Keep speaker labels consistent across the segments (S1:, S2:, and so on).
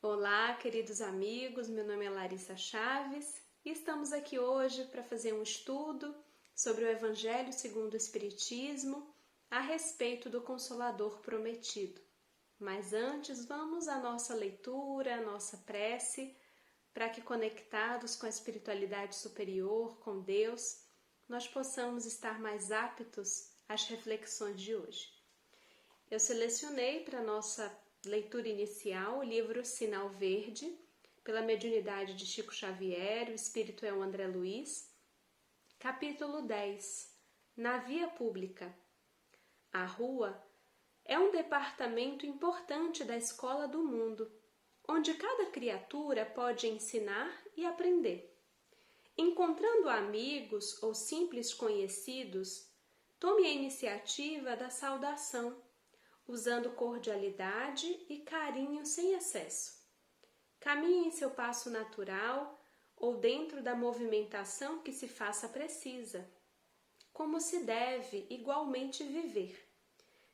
S1: Olá, queridos amigos, meu nome é Larissa Chaves e estamos aqui hoje para fazer um estudo sobre o Evangelho segundo o Espiritismo a respeito do Consolador Prometido. Mas antes, vamos à nossa leitura, à nossa prece, para que conectados com a espiritualidade superior, com Deus, nós possamos estar mais aptos às reflexões de hoje. Eu selecionei para nossa leitura inicial o livro Sinal Verde, pela mediunidade de Chico Xavier, o espírito é o André Luiz, capítulo 10, Na Via Pública. A rua é um departamento importante da escola do mundo, onde cada criatura pode ensinar e aprender. Encontrando amigos ou simples conhecidos, tome a iniciativa da saudação, usando cordialidade e carinho sem excesso. Caminhe em seu passo natural ou dentro da movimentação que se faça precisa, como se deve igualmente viver,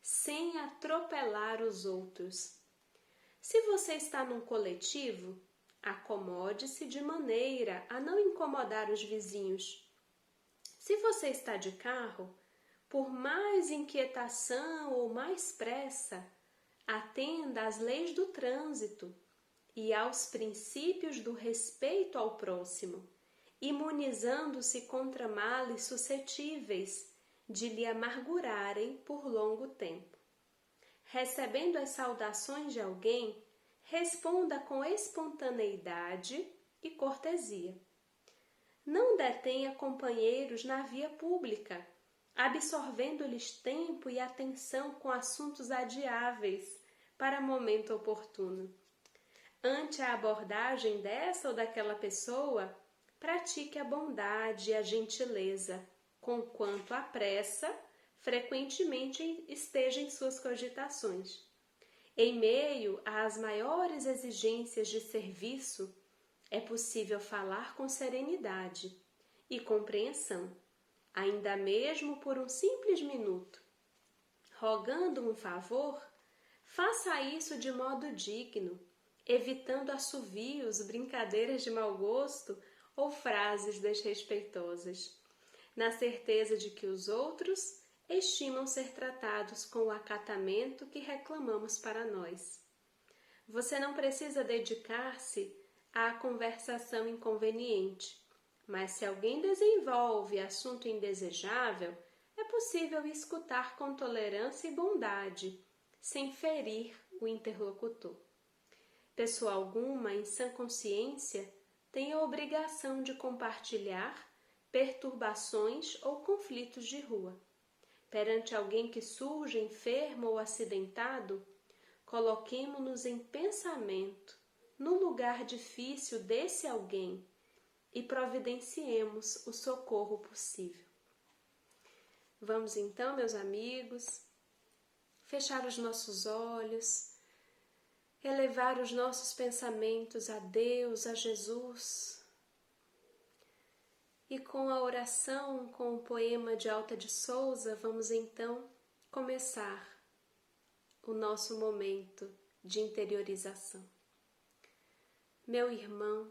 S1: sem atropelar os outros. Se você está num coletivo, acomode-se de maneira a não incomodar os vizinhos. Se você está de carro, por mais inquietação ou mais pressa, atenda às leis do trânsito e aos princípios do respeito ao próximo, imunizando-se contra males suscetíveis de lhe amargurarem por longo tempo. Recebendo as saudações de alguém, responda com espontaneidade e cortesia. Não detenha companheiros na via pública, absorvendo-lhes tempo e atenção com assuntos adiáveis para momento oportuno. Ante a abordagem dessa ou daquela pessoa, pratique a bondade e a gentileza, conquanto a pressa frequentemente esteja em suas cogitações. Em meio às maiores exigências de serviço, é possível falar com serenidade e compreensão, ainda mesmo por um simples minuto. Rogando um favor, faça isso de modo digno, evitando assovios, brincadeiras de mau gosto ou frases desrespeitosas, na certeza de que os outros estimam ser tratados com o acatamento que reclamamos para nós. Você não precisa dedicar-se à conversação inconveniente, mas se alguém desenvolve assunto indesejável, é possível escutar com tolerância e bondade, sem ferir o interlocutor. Pessoa alguma, em sã consciência, tem a obrigação de compartilhar perturbações ou conflitos de rua. Perante alguém que surge enfermo ou acidentado, coloquemo-nos em pensamento no lugar difícil desse alguém e providenciemos o socorro possível. Vamos então, meus amigos, fechar os nossos olhos, elevar os nossos pensamentos a Deus, a Jesus. E com a oração, com o poema de Alta de Souza, vamos então começar o nosso momento de interiorização. Meu irmão,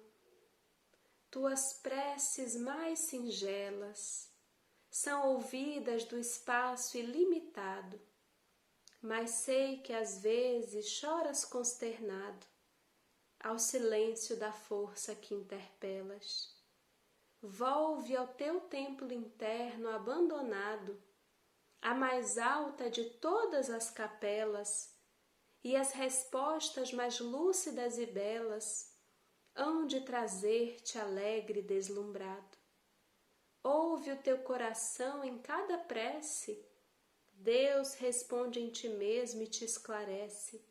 S1: tuas preces mais singelas são ouvidas do espaço ilimitado, mas sei que às vezes choras consternado ao silêncio da força que interpelas. Volve ao teu templo interno abandonado, a mais alta de todas as capelas, e as respostas mais lúcidas e belas hão de trazer-te alegre e deslumbrado. Ouve o teu coração em cada prece, Deus responde em ti mesmo e te esclarece,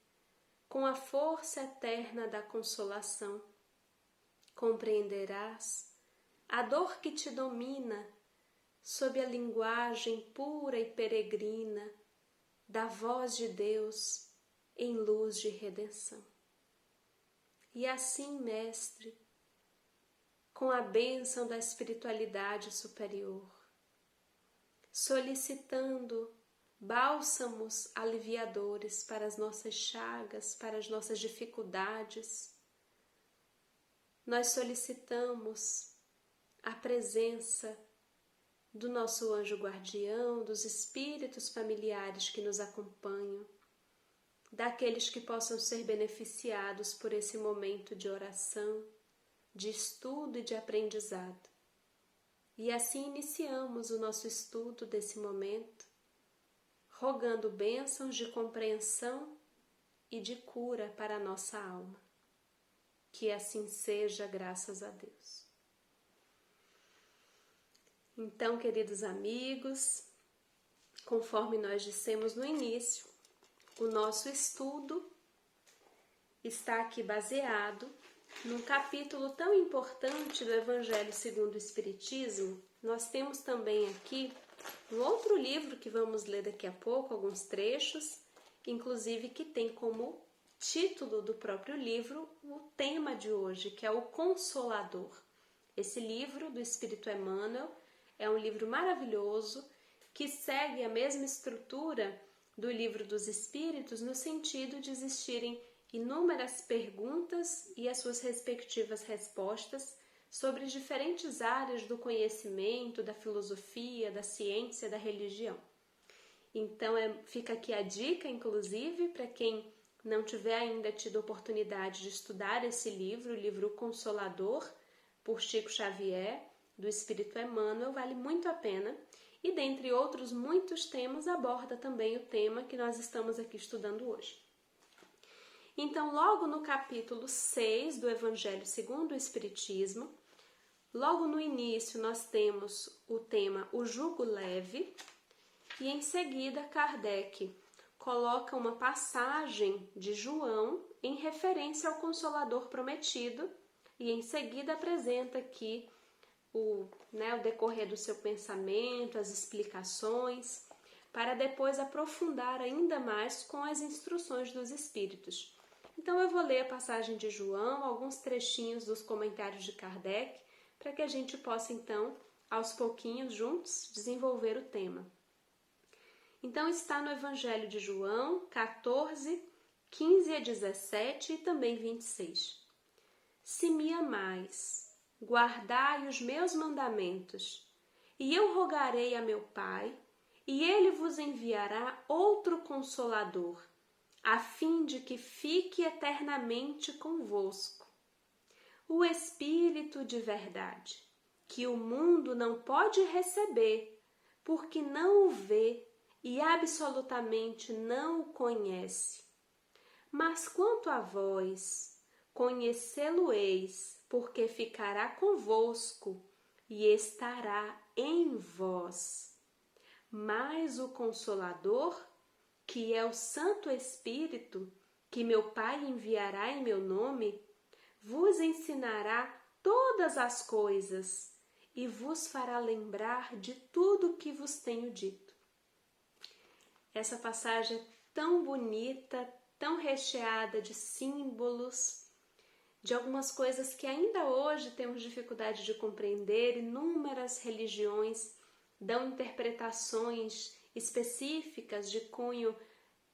S1: com a força eterna da consolação. Compreenderás a dor que te domina sob a linguagem pura e peregrina da voz de Deus em luz de redenção. E assim, mestre, com a bênção da espiritualidade superior, solicitando bálsamos aliviadores para as nossas chagas, para as nossas dificuldades, nós solicitamos a presença do nosso anjo guardião, dos espíritos familiares que nos acompanham, daqueles que possam ser beneficiados por esse momento de oração, de estudo e de aprendizado. E assim iniciamos o nosso estudo desse momento, rogando bênçãos de compreensão e de cura para a nossa alma. Que assim seja, graças a Deus. Então, queridos amigos, conforme nós dissemos no início, o nosso estudo está aqui baseado num capítulo tão importante do Evangelho segundo o Espiritismo. Nós temos também aqui um outro livro que vamos ler daqui a pouco, alguns trechos, inclusive que tem como título do próprio livro o tema de hoje, que é o Consolador. Esse livro do Espírito Emmanuel é um livro maravilhoso que segue a mesma estrutura do Livro dos Espíritos no sentido de existirem inúmeras perguntas e as suas respectivas respostas sobre diferentes áreas do conhecimento, da filosofia, da ciência, da religião. Então fica aqui a dica, inclusive, para quem não tiver ainda tido oportunidade de estudar esse livro, o livro Consolador, por Chico Xavier, do Espírito Emmanuel, vale muito a pena. E dentre outros muitos temas, aborda também o tema que nós estamos aqui estudando hoje. Então, logo no capítulo 6 do Evangelho segundo o Espiritismo, logo no início nós temos o tema O Jugo Leve, e em seguida Kardec coloca uma passagem de João em referência ao Consolador prometido, e em seguida apresenta aqui o decorrer do seu pensamento, as explicações, para depois aprofundar ainda mais com as instruções dos Espíritos. Então eu vou ler a passagem de João, alguns trechinhos dos comentários de Kardec, para que a gente possa então, aos pouquinhos, juntos, desenvolver o tema. Então está no Evangelho de João, 14, 15 a 17 e também 26. Se me amais, guardai os meus mandamentos, e eu rogarei a meu Pai, e ele vos enviará outro Consolador, a fim de que fique eternamente convosco. O Espírito de verdade, que o mundo não pode receber, porque não o vê e absolutamente não o conhece. Mas quanto a vós, conhecê-lo-eis, porque ficará convosco e estará em vós. Mas o Consolador, que é o Santo Espírito, que meu Pai enviará em meu nome, vos ensinará todas as coisas e vos fará lembrar de tudo o que vos tenho dito. Essa passagem é tão bonita, tão recheada de símbolos, de algumas coisas que ainda hoje temos dificuldade de compreender. Inúmeras religiões dão interpretações específicas de cunho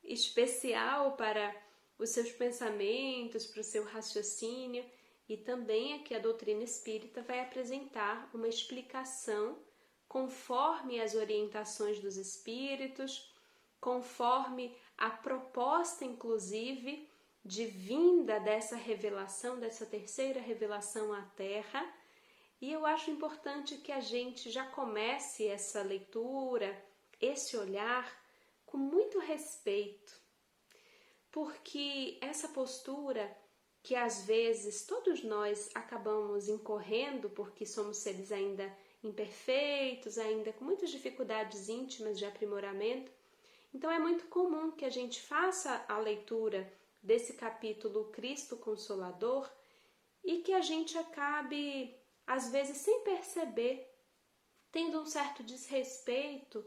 S1: especial para os seus pensamentos, para o seu raciocínio, e também aqui a doutrina espírita vai apresentar uma explicação conforme as orientações dos espíritos, conforme a proposta, inclusive, de vinda dessa revelação, dessa terceira revelação à Terra. E eu acho importante que a gente já comece essa leitura, esse olhar, com muito respeito, porque essa postura que às vezes todos nós acabamos incorrendo, porque somos seres ainda imperfeitos, ainda com muitas dificuldades íntimas de aprimoramento, então é muito comum que a gente faça a leitura desse capítulo Cristo Consolador e que a gente acabe, às vezes sem perceber, tendo um certo desrespeito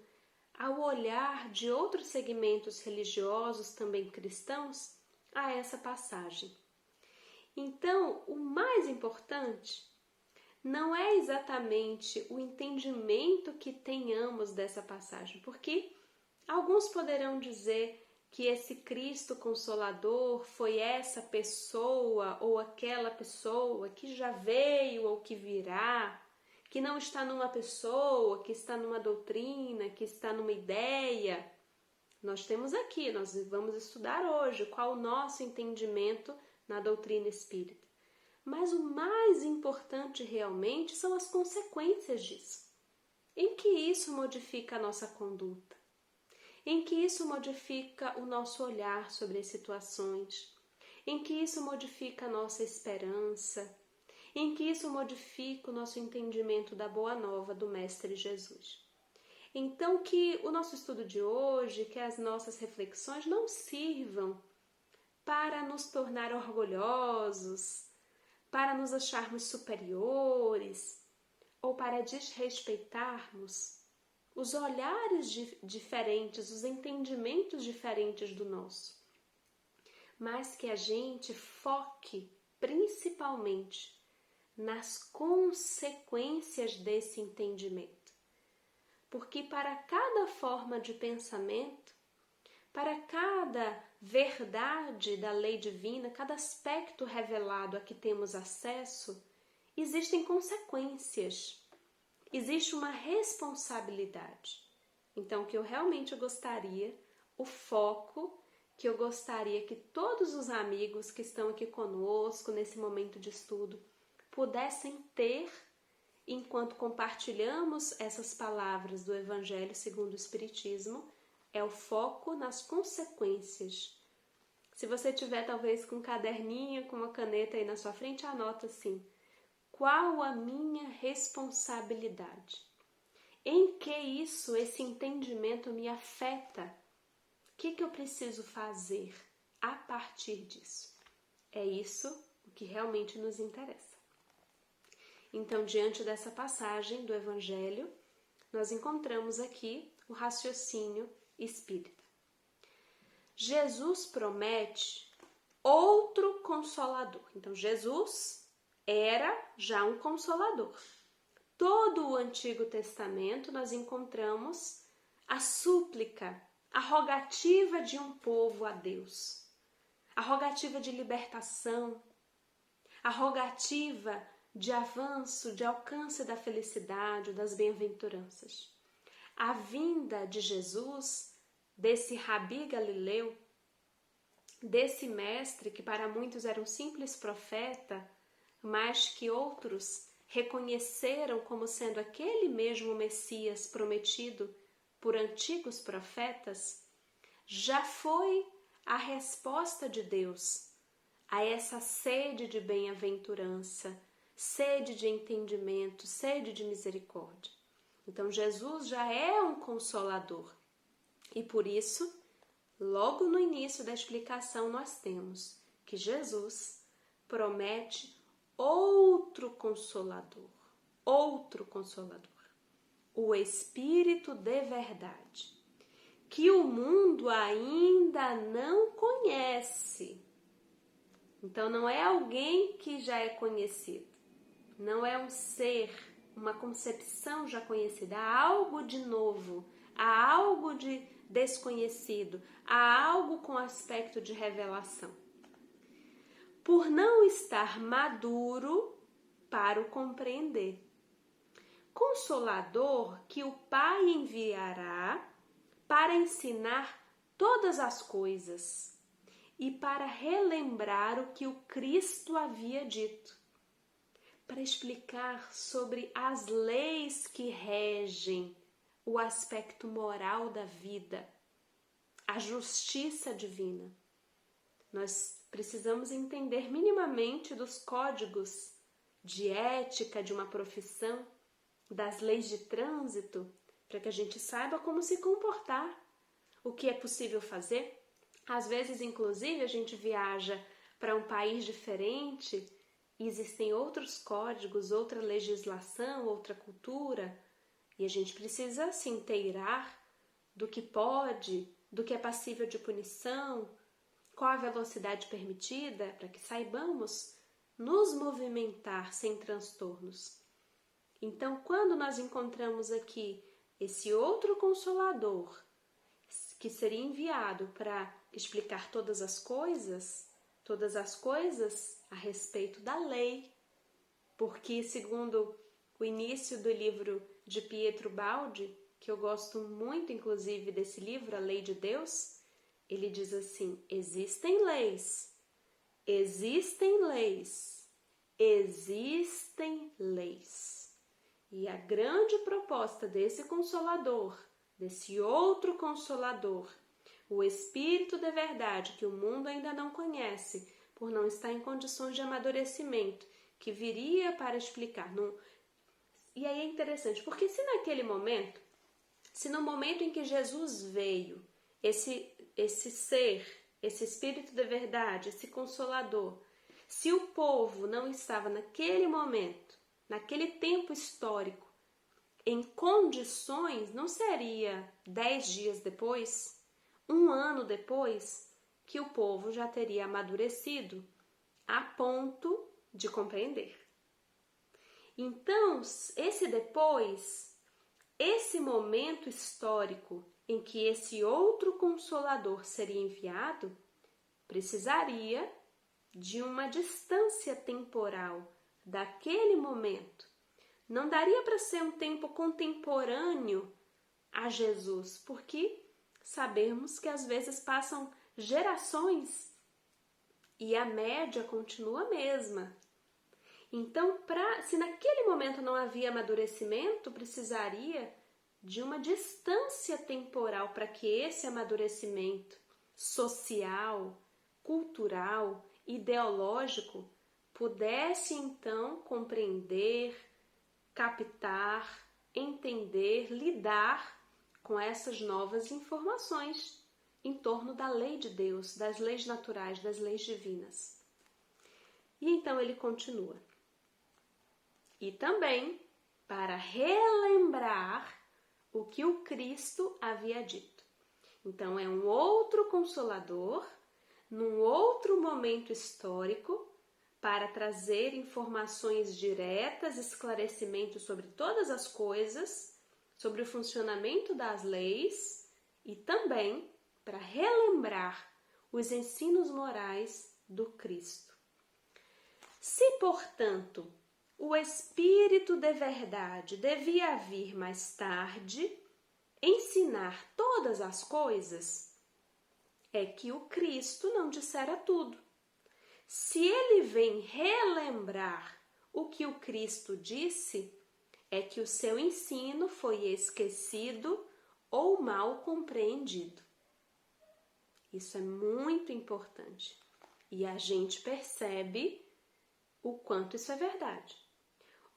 S1: ao olhar de outros segmentos religiosos, também cristãos, a essa passagem. Então, o mais importante não é exatamente o entendimento que tenhamos dessa passagem, porque alguns poderão dizer que esse Cristo Consolador foi essa pessoa ou aquela pessoa que já veio ou que virá, que não está numa pessoa, que está numa doutrina, que está numa ideia. Nós temos aqui, nós vamos estudar hoje qual o nosso entendimento na doutrina espírita. Mas o mais importante realmente são as consequências disso. Em que isso modifica a nossa conduta? Em que isso modifica o nosso olhar sobre as situações? Em que isso modifica a nossa esperança? Em que isso modifica o nosso entendimento da boa nova do Mestre Jesus? Então, que o nosso estudo de hoje, que as nossas reflexões não sirvam para nos tornar orgulhosos, para nos acharmos superiores ou para desrespeitarmos os olhares diferentes, os entendimentos diferentes do nosso, mas que a gente foque principalmente nas consequências desse entendimento. Porque para cada forma de pensamento, para cada verdade da lei divina, cada aspecto revelado a que temos acesso, existem consequências, existe uma responsabilidade. Então, o que eu realmente gostaria, o foco que eu gostaria que todos os amigos que estão aqui conosco nesse momento de estudo pudessem ter enquanto compartilhamos essas palavras do Evangelho segundo o Espiritismo, é o foco nas consequências. Se você tiver talvez com um caderninho, com uma caneta aí na sua frente, anota assim: qual a minha responsabilidade? Em que esse entendimento me afeta? O que eu preciso fazer a partir disso? É isso o que realmente nos interessa. Então, diante dessa passagem do Evangelho, nós encontramos aqui o raciocínio espírita. Jesus promete outro consolador. Então, Jesus era já um consolador. Todo o Antigo Testamento nós encontramos a súplica, a rogativa de um povo a Deus, a rogativa de libertação, a rogativa de avanço, de alcance da felicidade, das bem-aventuranças. A vinda de Jesus, desse Rabi Galileu, desse mestre que para muitos era um simples profeta, mas que outros reconheceram como sendo aquele mesmo Messias prometido por antigos profetas, já foi a resposta de Deus a essa sede de bem-aventurança, sede de entendimento, sede de misericórdia. Então, Jesus já é um consolador. E por isso, logo no início da explicação, nós temos que Jesus promete outro consolador, o Espírito de verdade, que o mundo ainda não conhece. Então, não é alguém que já é conhecido. Não é um ser, uma concepção já conhecida, há algo de novo, há algo de desconhecido, há algo com aspecto de revelação. Por não estar maduro para o compreender. Consolador que o Pai enviará para ensinar todas as coisas e para relembrar o que o Cristo havia dito, para explicar sobre as leis que regem o aspecto moral da vida, a justiça divina. Nós precisamos entender minimamente dos códigos de ética de uma profissão, das leis de trânsito, para que a gente saiba como se comportar, o que é possível fazer. Às vezes, inclusive, a gente viaja para um país diferente e existem outros códigos, outra legislação, outra cultura, e a gente precisa se inteirar do que pode, do que é passível de punição, qual a velocidade permitida, para que saibamos nos movimentar sem transtornos. Então, quando nós encontramos aqui esse outro consolador, que seria enviado para explicar todas as coisas a respeito da lei, porque segundo o início do livro de Pietro Baldi, que eu gosto muito inclusive desse livro, A Lei de Deus, ele diz assim: existem leis, existem leis, existem leis. E a grande proposta desse Consolador, desse outro Consolador, o Espírito de verdade que o mundo ainda não conhece, por não estar em condições de amadurecimento, que viria para explicar. E aí é interessante, porque se no momento em que Jesus veio, esse ser, esse Espírito de verdade, esse Consolador, se o povo não estava naquele momento, naquele tempo histórico, em condições, não seria 10 dias depois, 1 ano depois, que o povo já teria amadurecido a ponto de compreender. Então, esse momento histórico em que esse outro Consolador seria enviado, precisaria de uma distância temporal daquele momento. Não daria para ser um tempo contemporâneo a Jesus, porque sabemos que às vezes passam gerações e a média continua a mesma. Então, se naquele momento não havia amadurecimento, precisaria de uma distância temporal para que esse amadurecimento social, cultural, ideológico pudesse então compreender, captar, entender, lidar com essas novas informações em torno da lei de Deus, das leis naturais, das leis divinas. E então ele continua. E também para relembrar o que o Cristo havia dito. Então é um outro Consolador, num outro momento histórico, para trazer informações diretas, esclarecimentos sobre todas as coisas, sobre o funcionamento das leis e também para relembrar os ensinos morais do Cristo. Se, portanto, o Espírito de verdade devia vir mais tarde, ensinar todas as coisas, é que o Cristo não dissera tudo. Se ele vem relembrar o que o Cristo disse, é que o seu ensino foi esquecido ou mal compreendido. Isso é muito importante. E a gente percebe o quanto isso é verdade.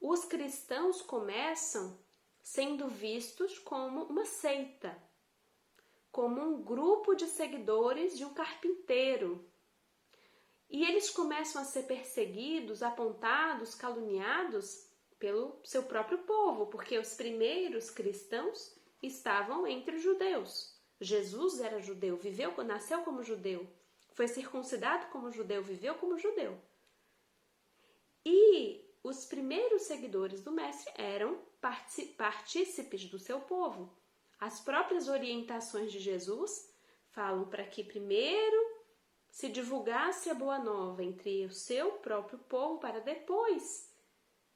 S1: Os cristãos começam sendo vistos como uma seita, como um grupo de seguidores de um carpinteiro. E eles começam a ser perseguidos, apontados, caluniados pelo seu próprio povo, porque os primeiros cristãos estavam entre os judeus. Jesus era judeu, nasceu como judeu, foi circuncidado como judeu, viveu como judeu. E os primeiros seguidores do Mestre eram partícipes do seu povo. As próprias orientações de Jesus falam para que primeiro se divulgasse a boa nova entre o seu próprio povo para depois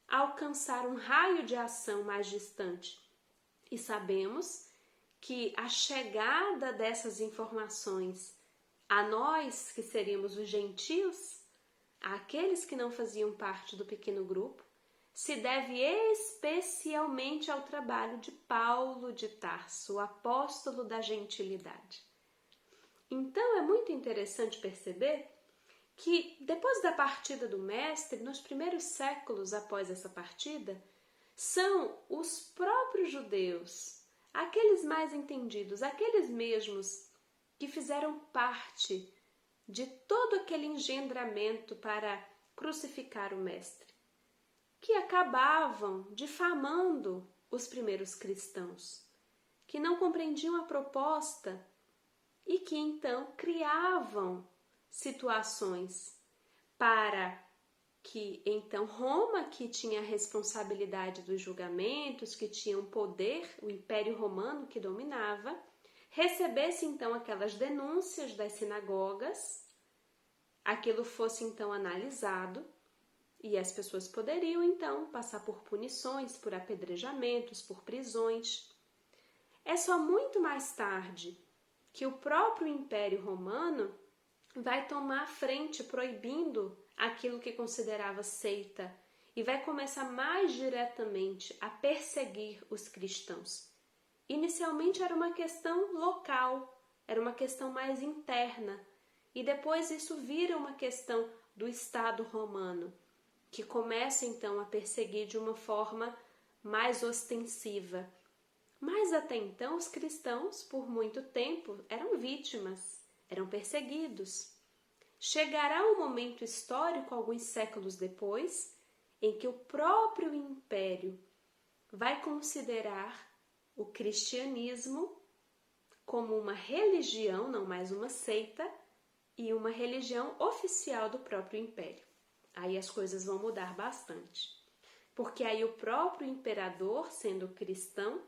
S1: alcançar um raio de ação mais distante. E sabemos que a chegada dessas informações a nós, que seríamos os gentios, àqueles que não faziam parte do pequeno grupo, se deve especialmente ao trabalho de Paulo de Tarso, o apóstolo da gentilidade. Então é muito interessante perceber que depois da partida do Mestre, nos primeiros séculos após essa partida, são os próprios judeus, aqueles mais entendidos, aqueles mesmos que fizeram parte de todo aquele engendramento para crucificar o Mestre, que acabavam difamando os primeiros cristãos, que não compreendiam a proposta e que então criavam situações para que então Roma, que tinha a responsabilidade dos julgamentos, que tinha o poder, o Império Romano que dominava, recebesse então aquelas denúncias das sinagogas, aquilo fosse então analisado e as pessoas poderiam então passar por punições, por apedrejamentos, por prisões. É só muito mais tarde que o próprio Império Romano vai tomar a frente proibindo aquilo que considerava seita e vai começar mais diretamente a perseguir os cristãos. Inicialmente era uma questão local, era uma questão mais interna, e depois isso vira uma questão do Estado romano, que começa então a perseguir de uma forma mais ostensiva. Mas até então os cristãos, por muito tempo, eram vítimas, eram perseguidos. Chegará um momento histórico, alguns séculos depois, em que o próprio império vai considerar o cristianismo como uma religião, não mais uma seita, e uma religião oficial do próprio império. Aí as coisas vão mudar bastante, porque aí o próprio imperador, sendo cristão,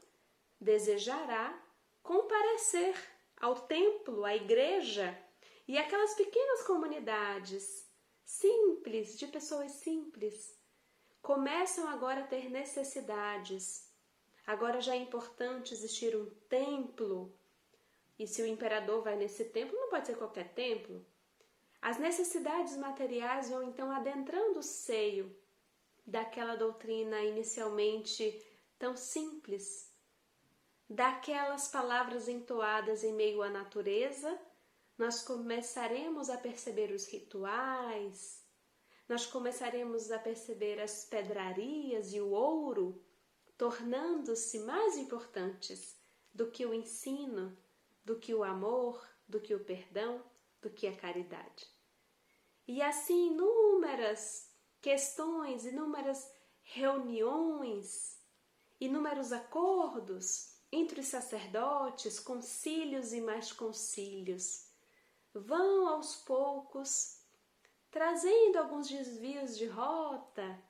S1: desejará comparecer ao templo, à igreja, e aquelas pequenas comunidades simples, de pessoas simples, começam agora a ter necessidades. Agora já é importante existir um templo. E se o imperador vai nesse templo, não pode ser qualquer templo. As necessidades materiais vão então adentrando o seio daquela doutrina inicialmente tão simples, daquelas palavras entoadas em meio à natureza. Nós começaremos a perceber os rituais, nós começaremos a perceber as pedrarias e o ouro, tornando-se mais importantes do que o ensino, do que o amor, do que o perdão, do que a caridade. E assim inúmeras questões, inúmeras reuniões, inúmeros acordos entre os sacerdotes, concílios e mais concílios, vão aos poucos trazendo alguns desvios de rota,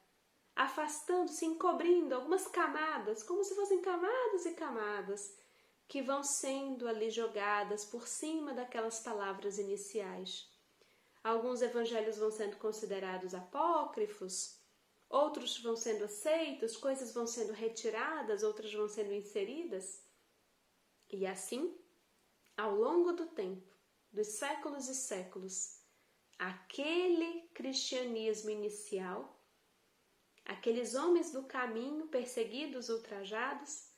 S1: afastando-se, encobrindo algumas camadas, como se fossem camadas e camadas, que vão sendo ali jogadas por cima daquelas palavras iniciais. Alguns evangelhos vão sendo considerados apócrifos, outros vão sendo aceitos, coisas vão sendo retiradas, outras vão sendo inseridas. E assim, ao longo do tempo, dos séculos e séculos, aquele cristianismo inicial, aqueles homens do caminho perseguidos, ultrajados,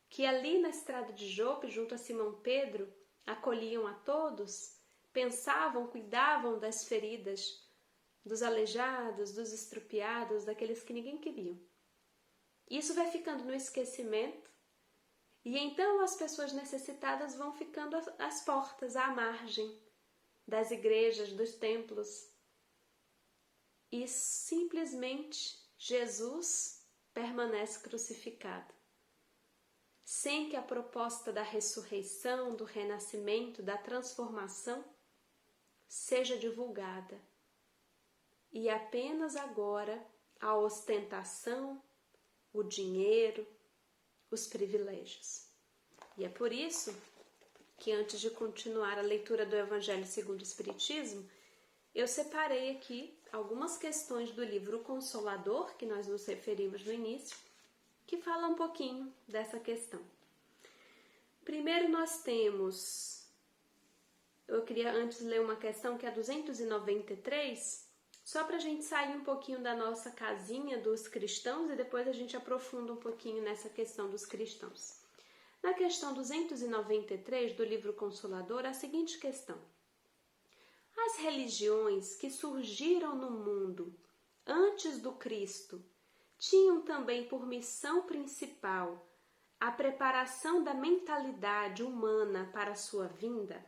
S1: que ali na estrada de Jope, junto a Simão Pedro, acolhiam a todos, pensavam, cuidavam das feridas, dos aleijados, dos estrupiados, daqueles que ninguém queria. Isso vai ficando no esquecimento, e então as pessoas necessitadas vão ficando às portas, à margem das igrejas, dos templos. E simplesmente Jesus permanece crucificado, sem que a proposta da ressurreição, do renascimento, da transformação seja divulgada. E apenas agora a ostentação, o dinheiro, os privilégios. E é por isso que antes de continuar a leitura do Evangelho segundo o Espiritismo, eu separei aqui algumas questões do livro O Consolador, que nós nos referimos no início, que fala um pouquinho dessa questão. Primeiro nós temos, eu queria antes ler uma questão que é 293, só para a gente sair um pouquinho da nossa casinha dos cristãos e depois a gente aprofunda um pouquinho nessa questão dos cristãos. Na questão 293 do livro Consolador, a seguinte questão: as religiões que surgiram no mundo antes do Cristo tinham também por missão principal a preparação da mentalidade humana para a sua vinda?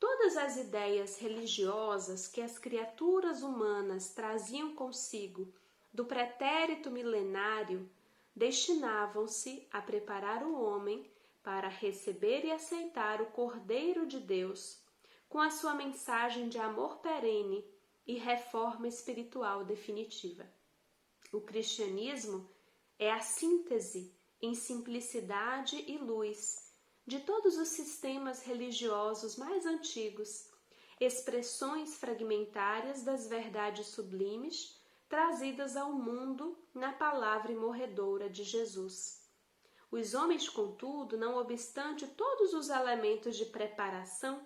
S1: Todas as ideias religiosas que as criaturas humanas traziam consigo do pretérito milenário destinavam-se a preparar o homem para receber e aceitar o Cordeiro de Deus com a sua mensagem de amor perene e reforma espiritual definitiva. O cristianismo é a síntese em simplicidade e luz de todos os sistemas religiosos mais antigos, expressões fragmentárias das verdades sublimes trazidas ao mundo na palavra imorredoura de Jesus. Os homens, contudo, não obstante todos os elementos de preparação,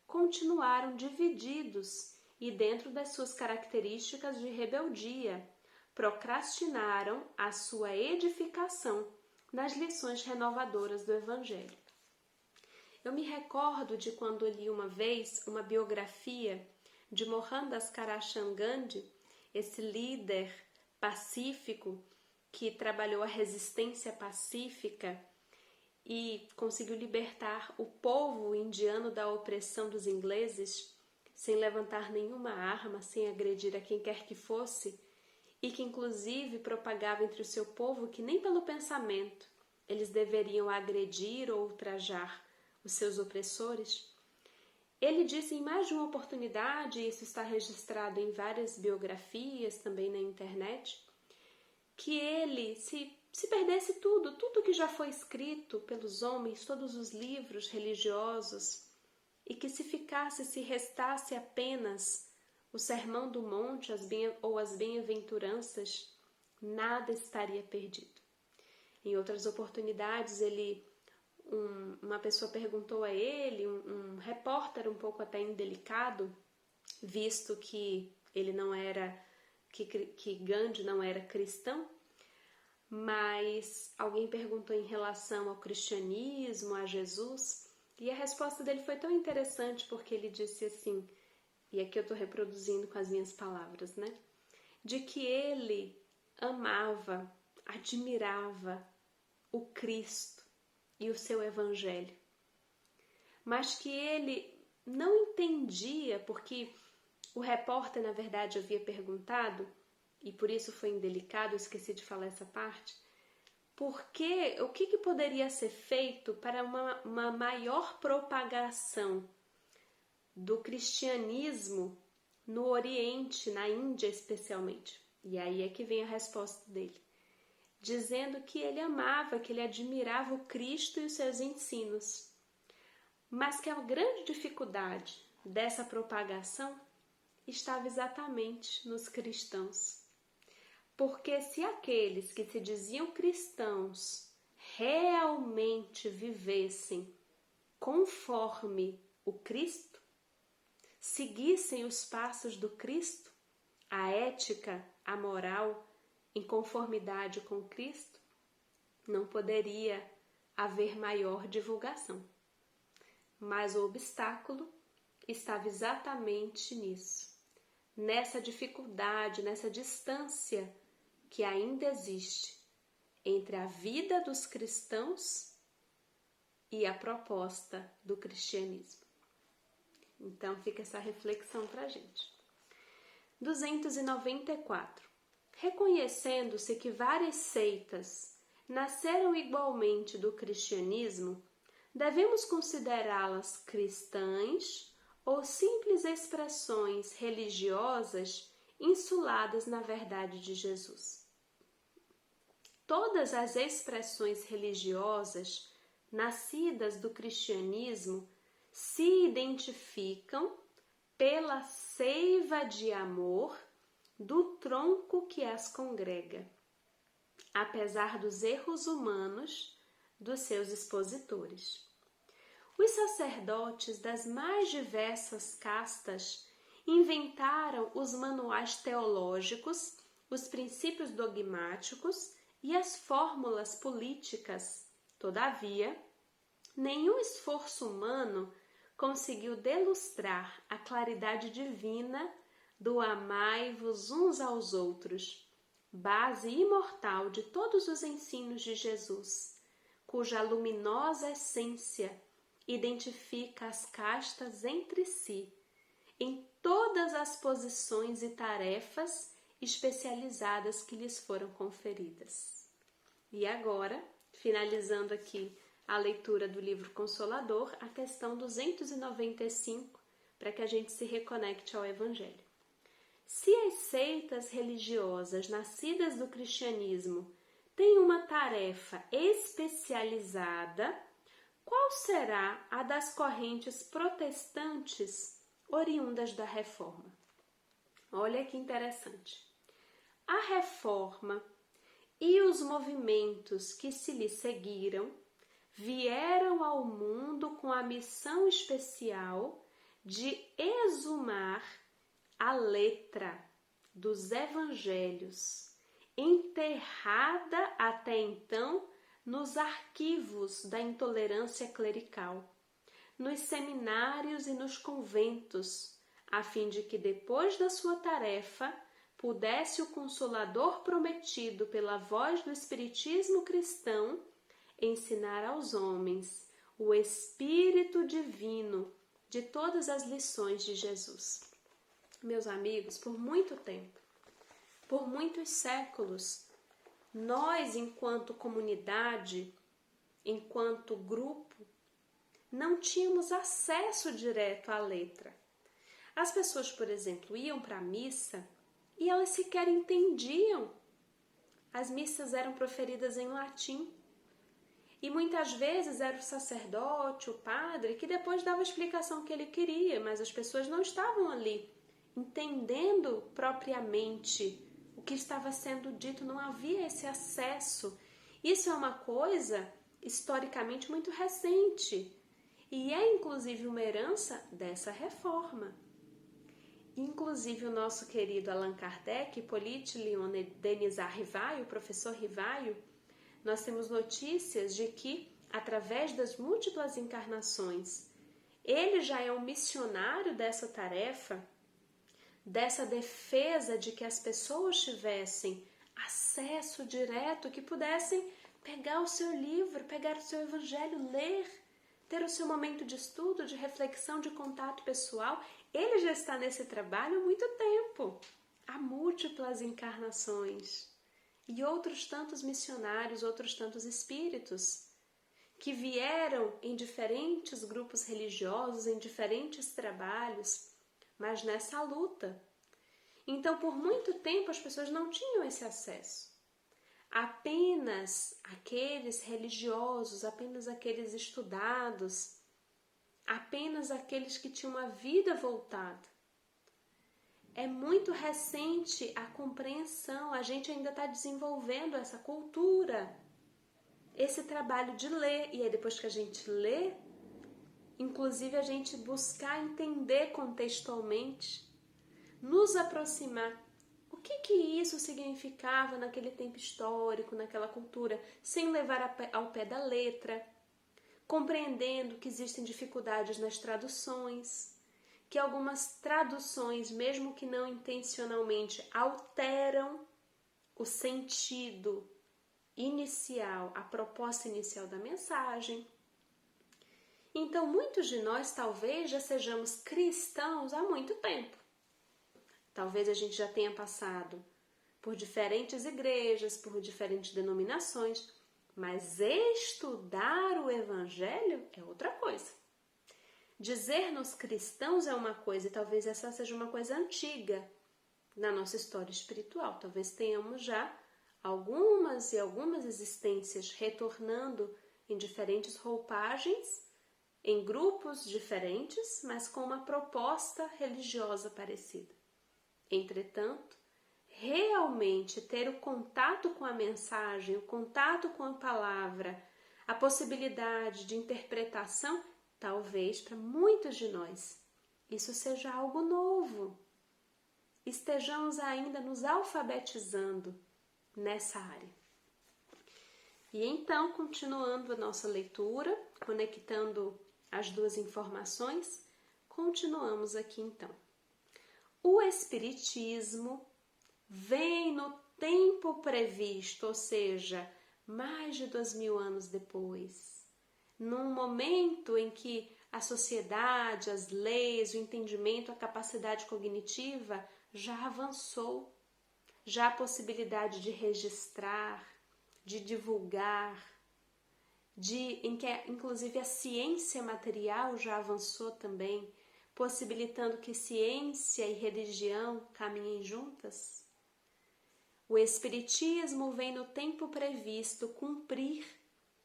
S1: continuaram divididos e, dentro das suas características de rebeldia, procrastinaram a sua edificação nas lições renovadoras do Evangelho. Eu me recordo de quando li uma vez uma biografia de Mohandas Karamchand Gandhi, esse líder pacífico que trabalhou a resistência pacífica e conseguiu libertar o povo indiano da opressão dos ingleses sem levantar nenhuma arma, sem agredir a quem quer que fosse, e que inclusive propagava entre o seu povo que nem pelo pensamento eles deveriam agredir ou ultrajar os seus opressores. Ele disse em mais de uma oportunidade, e isso está registrado em várias biografias também na internet, que ele, se perdesse tudo que já foi escrito pelos homens, todos os livros religiosos, e que se restasse apenas o Sermão do Monte ou as bem-aventuranças, nada estaria perdido. Em outras oportunidades, uma pessoa perguntou a ele, um repórter um pouco até indelicado, visto que ele não era, que Gandhi não era cristão, mas alguém perguntou em relação ao cristianismo, a Jesus, e a resposta dele foi tão interessante porque ele disse assim, e aqui eu estou reproduzindo com as minhas palavras, né? De que ele amava, admirava o Cristo e o seu Evangelho, mas que ele não entendia, porque o repórter, na verdade, havia perguntado, e por isso foi indelicado, eu esqueci de falar essa parte, o que poderia ser feito para uma maior propagação do cristianismo no Oriente, na Índia especialmente. E aí é que vem a resposta dele, dizendo que ele amava, que ele admirava o Cristo e os seus ensinos, mas que a grande dificuldade dessa propagação estava exatamente nos cristãos. Porque se aqueles que se diziam cristãos realmente vivessem conforme o Cristo, seguissem os passos do Cristo, a ética, a moral, em conformidade com Cristo, não poderia haver maior divulgação. Mas o obstáculo estava exatamente nisso, nessa dificuldade, nessa distância que ainda existe entre a vida dos cristãos e a proposta do cristianismo. Então fica essa reflexão para a gente. 294. Reconhecendo-se que várias seitas nasceram igualmente do cristianismo, devemos considerá-las cristãs ou simples expressões religiosas insuladas na verdade de Jesus. Todas as expressões religiosas nascidas do cristianismo se identificam pela seiva de amor do tronco que as congrega, apesar dos erros humanos dos seus expositores. Os sacerdotes das mais diversas castas inventaram os manuais teológicos, os princípios dogmáticos e as fórmulas políticas. Todavia, nenhum esforço humano conseguiu delustrar a claridade divina do amai-vos uns aos outros, base imortal de todos os ensinos de Jesus, cuja luminosa essência identifica as castas entre si, em todas as posições e tarefas especializadas que lhes foram conferidas. E agora, finalizando aqui a leitura do livro Consolador, a questão 295, para que a gente se reconecte ao Evangelho. Se as seitas religiosas nascidas do cristianismo têm uma tarefa especializada, qual será a das correntes protestantes oriundas da Reforma? Olha que interessante. A Reforma e os movimentos que se lhe seguiram vieram ao mundo com a missão especial de exumar a letra dos evangelhos, enterrada até então nos arquivos da intolerância clerical, nos seminários e nos conventos, a fim de que depois da sua tarefa pudesse o Consolador prometido pela voz do Espiritismo cristão ensinar aos homens o Espírito Divino de todas as lições de Jesus. Meus amigos, por muito tempo, por muitos séculos, nós, enquanto comunidade, enquanto grupo, não tínhamos acesso direto à letra. As pessoas, por exemplo, iam para a missa e elas sequer entendiam. As missas eram proferidas em latim. E muitas vezes era o sacerdote, o padre, que depois dava a explicação que ele queria, mas as pessoas não estavam ali entendendo propriamente o que estava sendo dito, não havia esse acesso. Isso é uma coisa historicamente muito recente e é inclusive uma herança dessa reforma. Inclusive o nosso querido Allan Kardec, Hippolyte Léon Denisard Rivaio, o professor Rivaio, nós temos notícias de que, através das múltiplas encarnações, ele já é um missionário dessa tarefa, dessa defesa de que as pessoas tivessem acesso direto, que pudessem pegar o seu livro, pegar o seu evangelho, ler, ter o seu momento de estudo, de reflexão, de contato pessoal. Ele já está nesse trabalho há muito tempo, há múltiplas encarnações. E outros tantos missionários, outros tantos espíritos, que vieram em diferentes grupos religiosos, em diferentes trabalhos, mas nessa luta. Então, por muito tempo, as pessoas não tinham esse acesso. Apenas aqueles religiosos, apenas aqueles estudados, apenas aqueles que tinham a vida voltada. É muito recente a compreensão, a gente ainda está desenvolvendo essa cultura, esse trabalho de ler, e aí depois que a gente lê, inclusive a gente buscar entender contextualmente, nos aproximar. O que isso significava naquele tempo histórico, naquela cultura, sem levar ao pé da letra, compreendendo que existem dificuldades nas traduções, que algumas traduções, mesmo que não intencionalmente, alteram o sentido inicial, a proposta inicial da mensagem. Então, muitos de nós talvez já sejamos cristãos há muito tempo. Talvez a gente já tenha passado por diferentes igrejas, por diferentes denominações, mas estudar o Evangelho é outra coisa. Dizer-nos cristãos é uma coisa, e talvez essa seja uma coisa antiga na nossa história espiritual. Talvez tenhamos já algumas existências retornando em diferentes roupagens, em grupos diferentes, mas com uma proposta religiosa parecida. Entretanto, realmente ter o contato com a mensagem, o contato com a palavra, a possibilidade de interpretação, talvez para muitos de nós isso seja algo novo. Estejamos ainda nos alfabetizando nessa área. E então, continuando a nossa leitura, conectando as duas informações, continuamos aqui então. O Espiritismo vem no tempo previsto, ou seja, mais de 2000 anos depois, num momento em que a sociedade, as leis, o entendimento, a capacidade cognitiva já avançou, já há possibilidade de registrar, de divulgar, em que inclusive a ciência material já avançou também, possibilitando que ciência e religião caminhem juntas. O Espiritismo vem no tempo previsto cumprir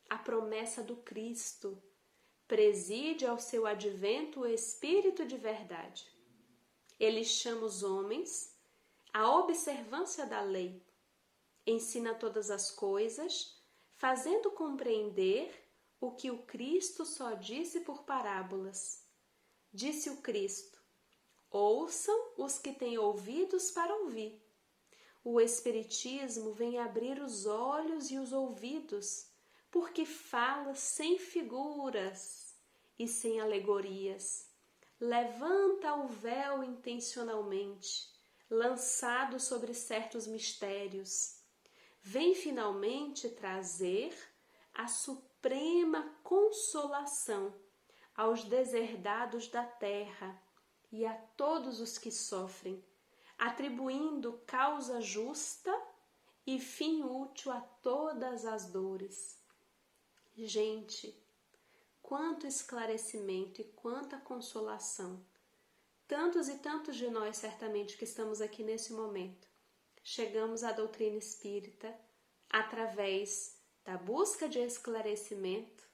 S1: a promessa do Cristo preside ao seu advento o Espírito de verdade. Ele chama os homens à observância da lei, ensina todas as coisas, fazendo compreender o que o Cristo só disse por parábolas. Disse o Cristo: ouçam os que têm ouvidos para ouvir. O Espiritismo vem abrir os olhos e os ouvidos, porque fala sem figuras e sem alegorias. Levanta o véu intencionalmente, lançado sobre certos mistérios. Vem finalmente trazer a suprema consolação aos deserdados da terra e a todos os que sofrem, atribuindo causa justa e fim útil a todas as dores. Gente, quanto esclarecimento e quanta consolação! Tantos e tantos de nós, certamente, que estamos aqui nesse momento, chegamos à doutrina espírita através da busca de esclarecimento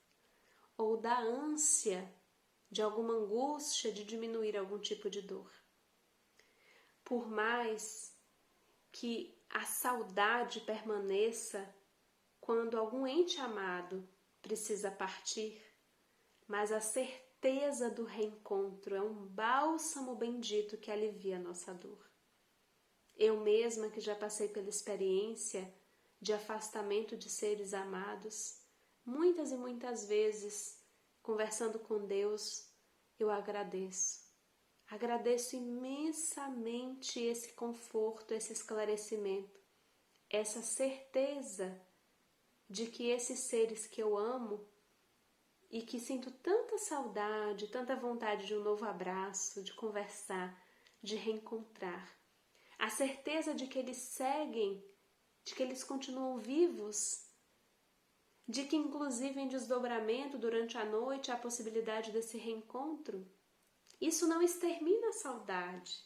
S1: ou da ânsia de alguma angústia de diminuir algum tipo de dor. Por mais que a saudade permaneça quando algum ente amado precisa partir, mas a certeza do reencontro é um bálsamo bendito que alivia a nossa dor. Eu mesma, que já passei pela experiência de afastamento de seres amados, muitas e muitas vezes, conversando com Deus, eu agradeço. Agradeço imensamente esse conforto, esse esclarecimento, essa certeza de que esses seres que eu amo e que sinto tanta saudade, tanta vontade de um novo abraço, de conversar, de reencontrar, a certeza de que eles seguem, de que eles continuam vivos, de que inclusive em desdobramento durante a noite há a possibilidade desse reencontro. Isso não extermina a saudade,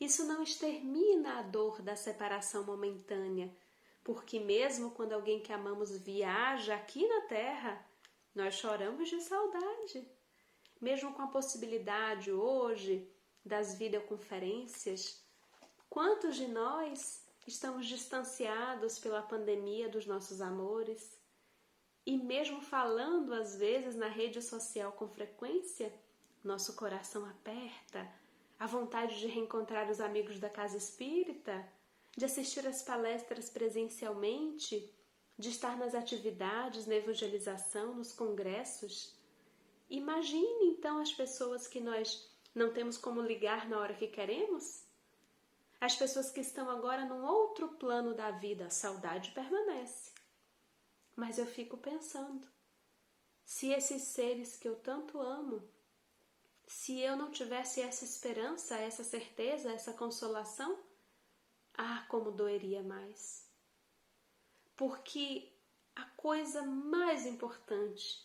S1: isso não extermina a dor da separação momentânea, porque mesmo quando alguém que amamos viaja aqui na Terra, nós choramos de saudade. Mesmo com a possibilidade hoje das videoconferências, quantos de nós estamos distanciados pela pandemia dos nossos amores? E mesmo falando às vezes na rede social com frequência, nosso coração aperta, a vontade de reencontrar os amigos da casa espírita, de assistir às palestras presencialmente, de estar nas atividades, na evangelização, nos congressos. Imagine então as pessoas que nós não temos como ligar na hora que queremos? As pessoas que estão agora num outro plano da vida, a saudade permanece. Mas eu fico pensando, se esses seres que eu tanto amo, se eu não tivesse essa esperança, essa certeza, essa consolação, como doeria mais. Porque a coisa mais importante,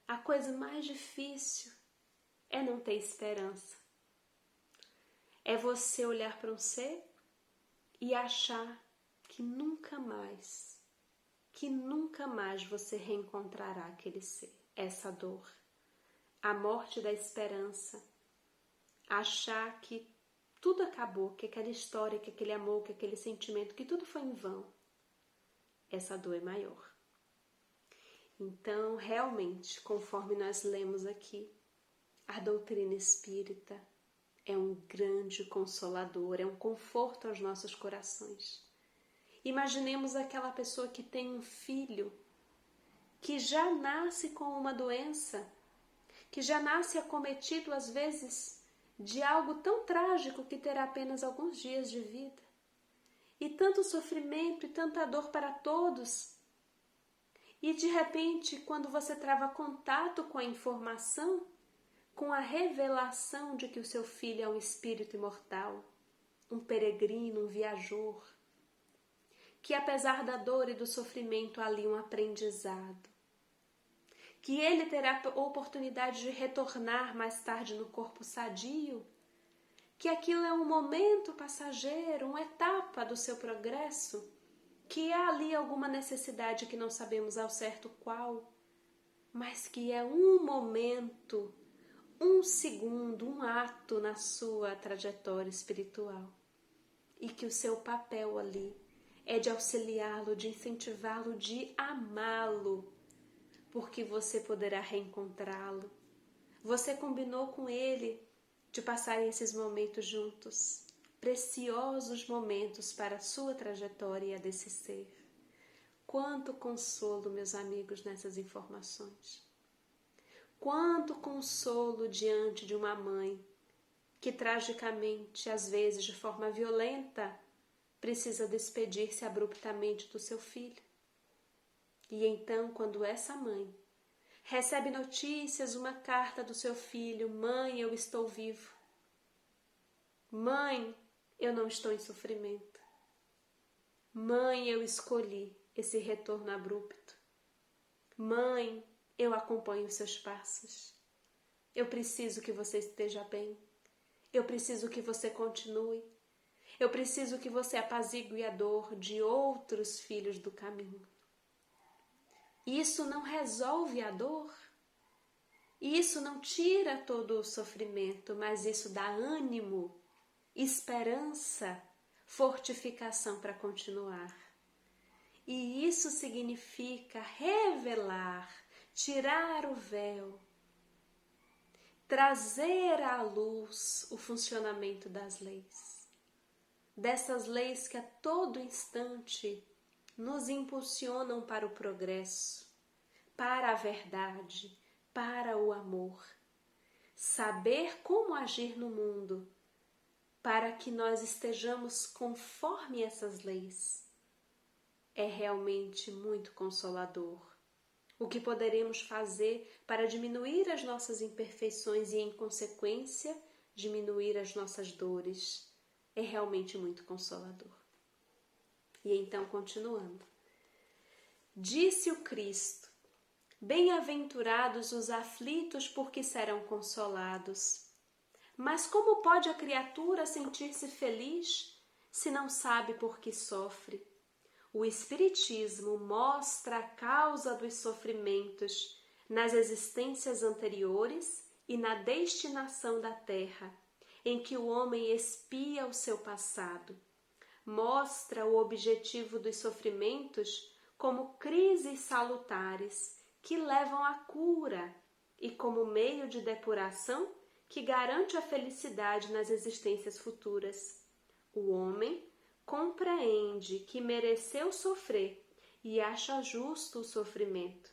S1: a coisa mais difícil é não ter esperança. É você olhar para um ser e achar que nunca mais você reencontrará aquele ser, essa dor. A morte da esperança, achar que tudo acabou, que aquela história, que aquele amor, que aquele sentimento, que tudo foi em vão. Essa dor é maior. Então, realmente, conforme nós lemos aqui, a doutrina espírita é um grande consolador, é um conforto aos nossos corações. Imaginemos aquela pessoa que tem um filho que já nasce com uma doença, que já nasce acometido, às vezes, de algo tão trágico que terá apenas alguns dias de vida. E tanto sofrimento e tanta dor para todos. E, de repente, quando você trava contato com a informação, com a revelação de que o seu filho é um espírito imortal, um peregrino, um viajor, que apesar da dor e do sofrimento há ali um aprendizado, que ele terá a oportunidade de retornar mais tarde no corpo sadio, que aquilo é um momento passageiro, uma etapa do seu progresso, que há ali alguma necessidade que não sabemos ao certo qual, mas que é um momento, um segundo, um ato na sua trajetória espiritual. E que o seu papel ali é de auxiliá-lo, de incentivá-lo, de amá-lo, porque você poderá reencontrá-lo. Você combinou com ele de passar esses momentos juntos, preciosos momentos para a sua trajetória e a desse ser. Quanto consolo, meus amigos, nessas informações. Quanto consolo diante de uma mãe que tragicamente, às vezes de forma violenta, precisa despedir-se abruptamente do seu filho. E então, quando essa mãe recebe notícias, uma carta do seu filho: mãe, eu estou vivo. Mãe, eu não estou em sofrimento. Mãe, eu escolhi esse retorno abrupto. Mãe, eu acompanho os seus passos. Eu preciso que você esteja bem. Eu preciso que você continue. Eu preciso que você apazigue a dor de outros filhos do caminho. Isso não resolve a dor. Isso não tira todo o sofrimento, mas isso dá ânimo, esperança, fortificação para continuar. E isso significa revelar, tirar o véu, trazer à luz o funcionamento das leis. Dessas leis que a todo instante nos impulsionam para o progresso, para a verdade, para o amor. Saber como agir no mundo para que nós estejamos conforme essas leis é realmente muito consolador. O que poderemos fazer para diminuir as nossas imperfeições e, em consequência, diminuir as nossas dores é realmente muito consolador. E então, continuando. Disse o Cristo: bem-aventurados os aflitos, porque serão consolados. Mas como pode a criatura sentir-se feliz se não sabe por que sofre? O Espiritismo mostra a causa dos sofrimentos nas existências anteriores e na destinação da Terra, em que o homem expia o seu passado. Mostra o objetivo dos sofrimentos como crises salutares que levam à cura e como meio de depuração que garante a felicidade nas existências futuras. O homem compreende que mereceu sofrer e acha justo o sofrimento.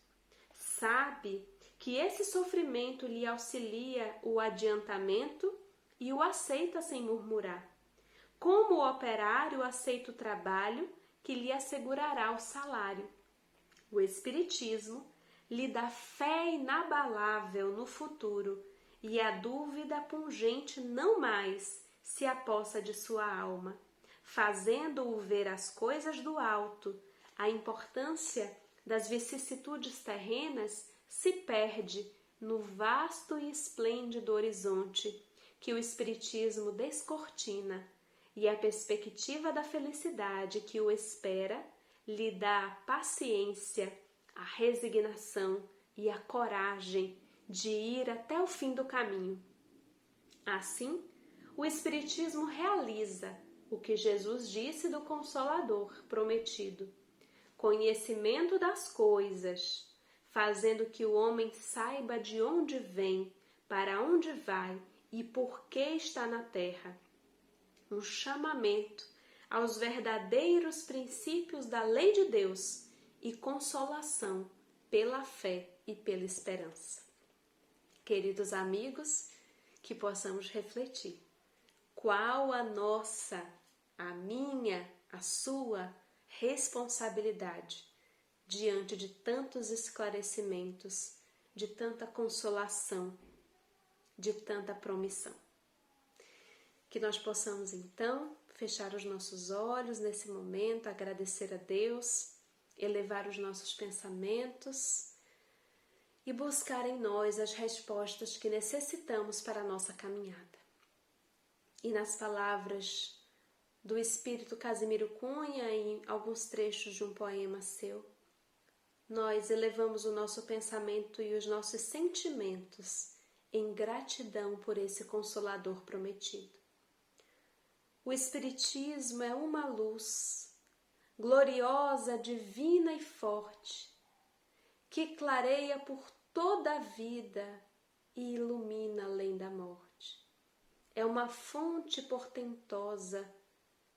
S1: Sabe que esse sofrimento lhe auxilia o adiantamento e o aceita sem murmurar. Como o operário aceita o trabalho que lhe assegurará o salário. O Espiritismo lhe dá fé inabalável no futuro e a dúvida pungente não mais se apossa de sua alma, fazendo-o ver as coisas do alto. A importância das vicissitudes terrenas se perde no vasto e esplêndido horizonte que o Espiritismo descortina, e a perspectiva da felicidade que o espera lhe dá a paciência, a resignação e a coragem de ir até o fim do caminho. Assim, o Espiritismo realiza o que Jesus disse do Consolador prometido: conhecimento das coisas, fazendo que o homem saiba de onde vem, para onde vai e por que está na terra. Um chamamento aos verdadeiros princípios da lei de Deus e consolação pela fé e pela esperança. Queridos amigos, que possamos refletir. Qual a nossa, a minha, a sua responsabilidade diante de tantos esclarecimentos, de tanta consolação, de tanta promissão? Que nós possamos, então, fechar os nossos olhos nesse momento, agradecer a Deus, elevar os nossos pensamentos e buscar em nós as respostas que necessitamos para a nossa caminhada. E nas palavras do Espírito Casimiro Cunha, em alguns trechos de um poema seu, nós elevamos o nosso pensamento e os nossos sentimentos em gratidão por esse Consolador prometido. O Espiritismo é uma luz gloriosa, divina e forte, que clareia por toda a vida e ilumina além da morte. É uma fonte portentosa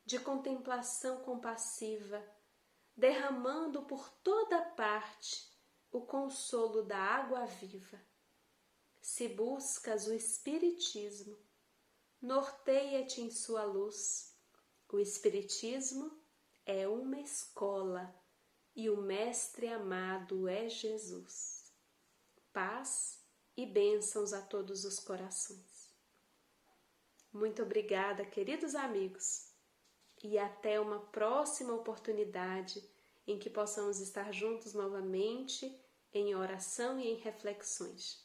S1: de contemplação compassiva, derramando por toda parte o consolo da água viva. Se buscas o Espiritismo, norteia-te em sua luz. O Espiritismo é uma escola e o Mestre amado é Jesus. Paz e bênçãos a todos os corações. Muito obrigada, queridos amigos, e até uma próxima oportunidade em que possamos estar juntos novamente em oração e em reflexões.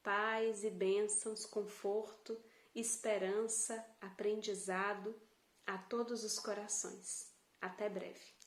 S1: Paz e bênçãos, conforto, esperança, aprendizado a todos os corações. Até breve.